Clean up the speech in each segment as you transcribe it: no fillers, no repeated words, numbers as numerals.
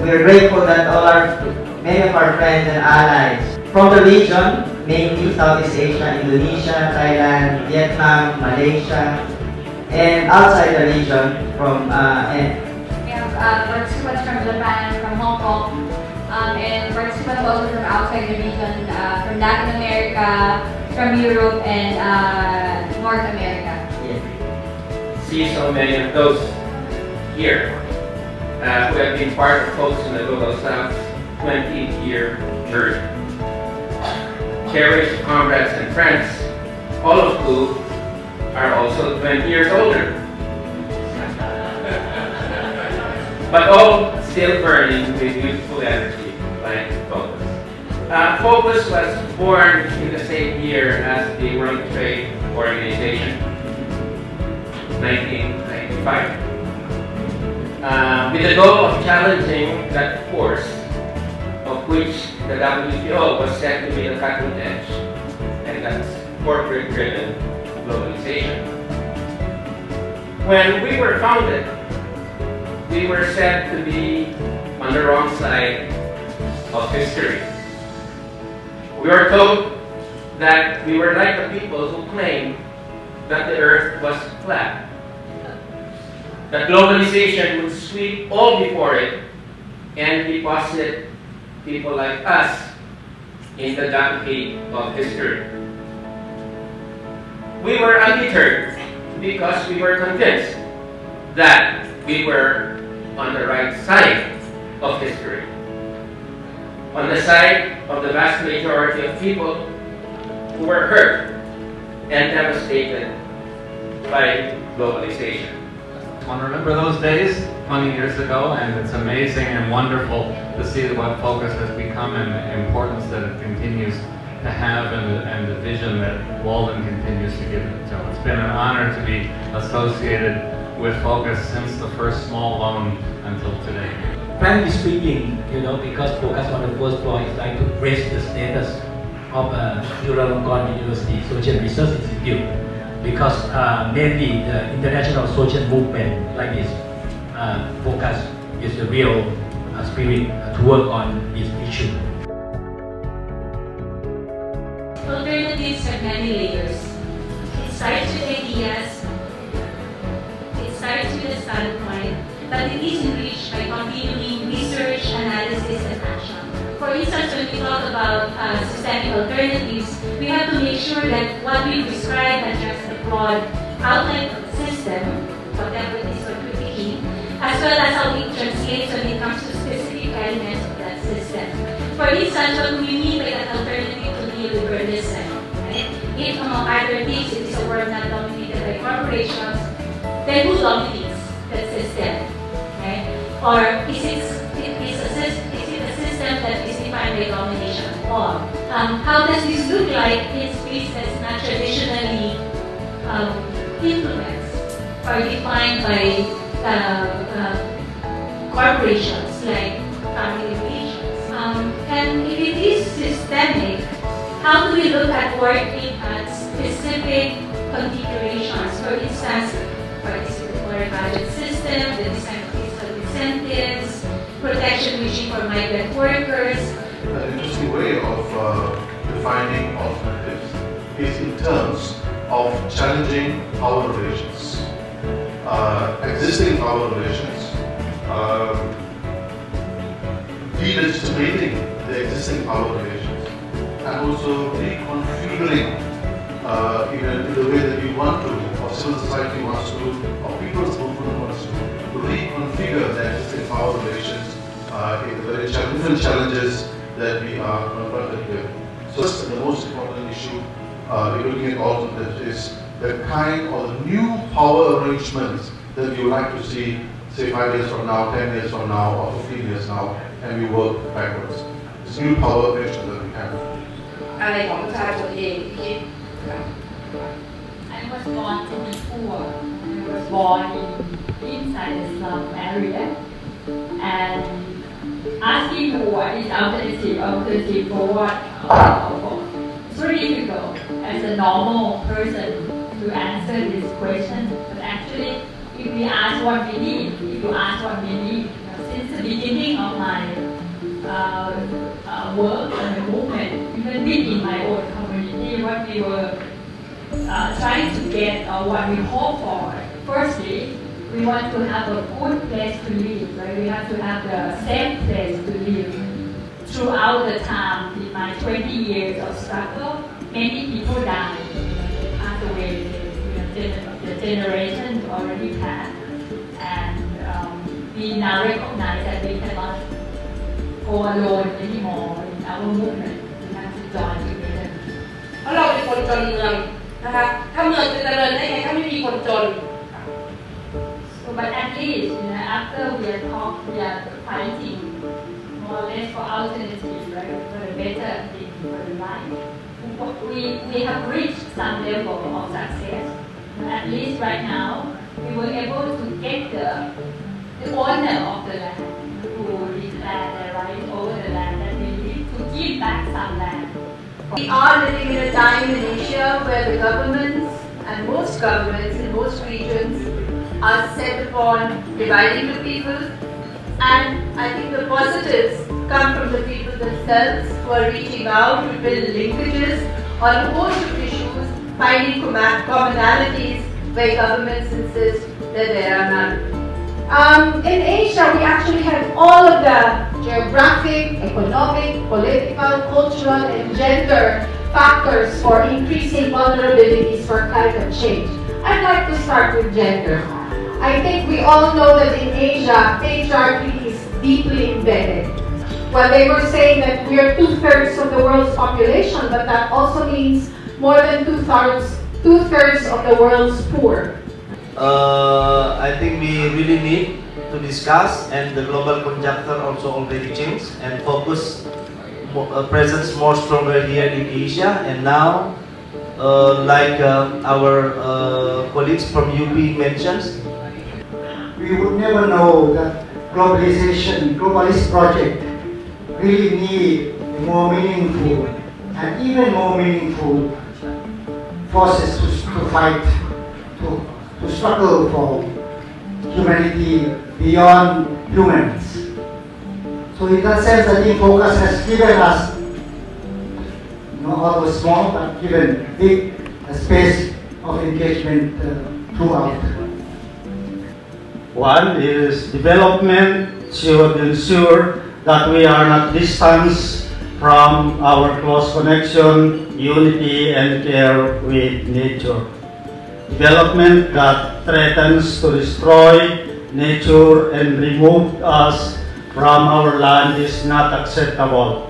we're grateful that many of our friends and allies from the region, mainly Southeast Asia, Indonesia, Thailand, Vietnam, Malaysia, and outside the region we have participants from Japan, from Hong Kong, and participants also from outside the region, from Latin America, from Europe, and North America. Yes. See so many of those here who have been part of folks in the Global South's 20-year journey. Cherished comrades and friends, all of whom are also 20 years older. But all still burning with youthful energy, like Focus. Focus was born in the same year as the World Trade Organization, 1995. With the goal of challenging that force of which the WTO was set to be the cutting edge, and that's corporate-driven globalization. When we were founded, we were said to be on the wrong side of history. We were told that we were like the people who claimed that the earth was flat, that globalization would sweep all before it and deposit people like us in the dark heat of history. We were undeterred because we were convinced that we were on the right side of history, on the side of the vast majority of people who were hurt and devastated by globalization. I want to remember those days 20 years ago, and it's amazing and wonderful to see what Focus has become and the importance that it continues to have and the vision that Walden continues to give it. So it's been an honor to be associated with Focus since the first small loan until today. Frankly speaking, because Focus on the first floor is like to raise the status of Chulalongkorn University Social Research Institute, because mainly the international social movement like this, Focus is the real spirit to work on this issue. Alternatives have many layers. It starts with ideas, it starts with a standpoint, but it is enriched by continuing research, analysis, and action. For instance, when we talk about systemic alternatives, we have to make sure that what we prescribe addresses the broad outline of the system, whatever it is we're critiquing, as well as how it translates when it comes to specific elements of that system. For instance, what we mean by an alternative to neoliberalism, right? If among other things it is a world not dominated by corporations, then who dominates that system, right? Or is it a system that is defined by domination of all? How does this look like in space that's not traditionally influenced or defined by corporations like family relations? And if it is systemic, how do we look at working at specific configurations? For instance, participatory budget system, the design of fiscal incentives, protection regime for migrant workers. An interesting way of defining alternatives is in terms of challenging power relations, existing power relations, delegitimating the existing power relations, and also reconfiguring in the way that we want to, or civil society wants to, or people's movement wants to reconfigure the existing power relations in the very different challenges that we are confronted with. So that's the most important issue we're looking at alternatives is the kind or the new power arrangements that we would like to see, say 5 years from now, 10 years from now, or 15 years now, and we work backwards. This new power arrangement that we have. อะไรของประชาชนเองคิด I was born to be poor. I was born inside the slum area, and asking for what is alternative for what? It's very difficult as a normal person to answer this question. But actually, if we ask what we need, if you ask what we need, since the beginning of my work and the movement, even within my own community, what we were trying to get or what we hope for. Firstly, we want to have a good place to live, right? We have to have the safe place to live. Throughout the time, in my 20 years of struggle, many people died, they passed away, the generation already passed, and we now recognize that we cannot go alone anymore in our movement. We have to join together. เพราะเราเป็นคนจนเมืองนะคะ ถ้าเมืองจะเจริญได้ไงถ้าไม่มีคนจน So, but at least, after we are fighting more or less for alternatives, right, for the better thing, for the life. We have reached some level of success. At least right now, we were able to get the owner of the land who declared their right over the land that we need to give back some land. We are living in a time in Asia where the governments and most governments in most regions are set upon dividing the people, and I think the positives come from the people themselves who are reaching out to build linkages on a host of issues, finding commonalities where governments insist that there are none. In Asia, we actually have all of the geographic, economic, political, cultural, and gender factors for increasing vulnerabilities for climate change. I'd like to start with gender. I think we all know that in Asia, patriarchy is deeply embedded. Well, they were saying that we are 2/3 of the world's population, but that also means more than 2/3 of the world's poor. I think we really need to discuss, and the global conjuncture also already changed and focus presence more stronger here in Asia. And now, like our colleagues from UP mentions, we would never know that globalist project really need more meaningful and even more meaningful forces to fight, to struggle for humanity beyond humans. So in that sense, I think Focus has given us, although small, but given big space of engagement throughout. One is development should ensure that we are not distanced from our close connection, unity, and care with nature. Development that threatens to destroy nature and remove us from our land is not acceptable.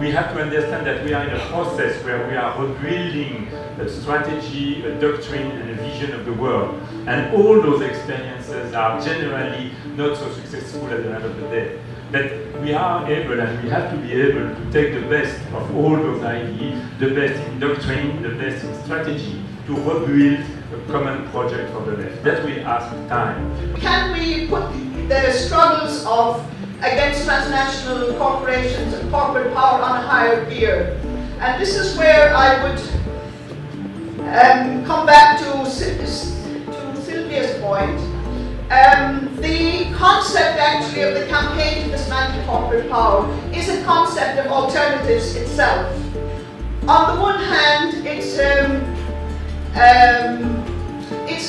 We have to understand that we are in a process where we are rebuilding a strategy, a doctrine, and a vision of the world. And all those experiences are generally not so successful at the end of the day. But we are able, and we have to be able, to take the best of all those ideas, the best in doctrine, the best in strategy, to rebuild a common project for the left. That will ask time. Can we put the struggles against transnational corporations and corporate power on a higher gear? And this is where I would come back to Sylvia's point. The concept actually of the campaign to dismantle corporate power is a concept of alternatives itself. On the one hand, it's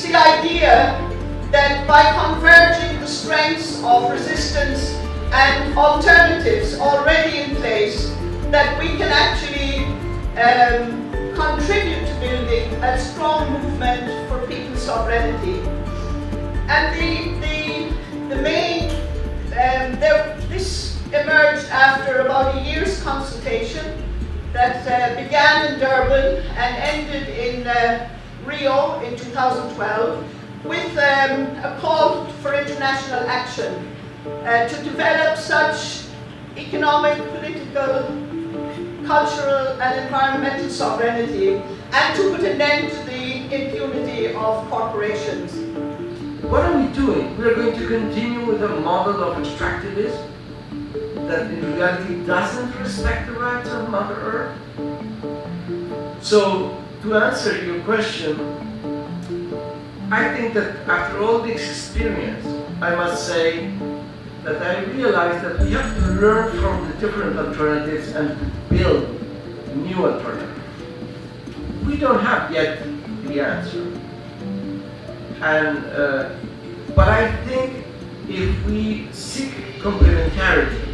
the idea that by converging the strengths of resistance and alternatives already in place, that we can actually contribute to building a strong movement for people's sovereignty. And the main, this emerged after about a year's consultation that began in Durban and ended in Rio in 2012 with a call for international action to develop such economic, political, cultural and environmental sovereignty and to put an end to the impunity of corporations. What are we doing? We're going to continue with a model of extractivism that in reality doesn't respect the rights of Mother Earth. So, to answer your question, I think that after all this experience, I must say that I realized that we have to learn from the different alternatives and build new alternatives. We don't have yet the answer. And, but I think if we seek complementarity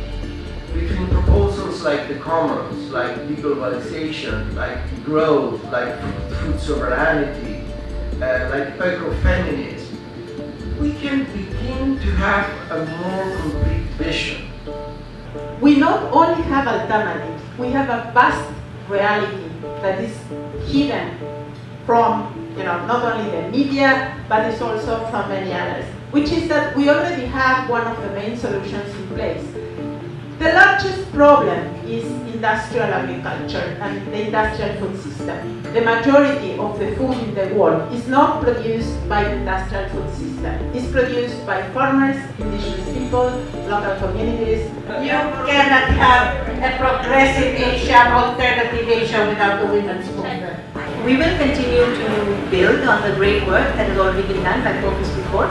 between proposals like the commons, like deglobalization, like growth, like food sovereignty, like ecofeminism, we can begin to have a more complete vision. We not only have alternatives, we have a vast reality that is hidden from, not only the media, but it's also from many others, which is that we already have one of the main solutions in place. The largest problem is industrial agriculture and the industrial food system. The majority of the food in the world is not produced by the industrial food system. It's produced by farmers, indigenous people, local communities. You cannot have a progressive Asia, alternative Asia without the women's movement. We will continue to build on the great work that has already been done by Focus before.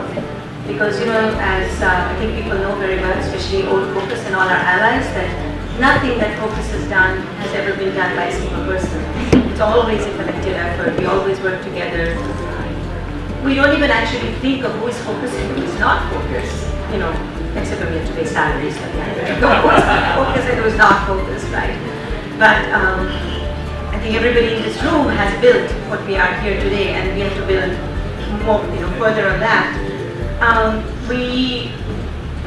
Because, as I think people know very well, especially old Focus and all our allies, that nothing that Focus has done has ever been done by a single person. It's always a collective effort. We always work together. We don't even actually think of who is Focus and who is not Focus, except when we have to pay salaries. Focus and who is not Focus, right? But I think everybody in this room has built what we are here today, and we have to build more, further on that. We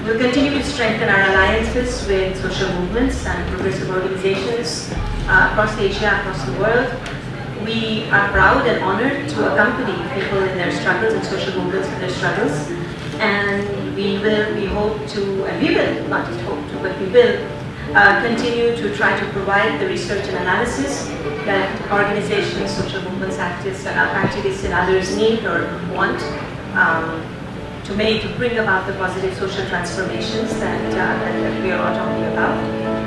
will continue to strengthen our alliances with social movements and progressive organizations across Asia, across the world. We are proud and honored to accompany people in their struggles and social movements in their struggles. And we hope to, and we will, not just hope to, but we will continue to try to provide the research and analysis that organizations, social movements, activists and others need or want to bring about the positive social transformations that we are all talking about.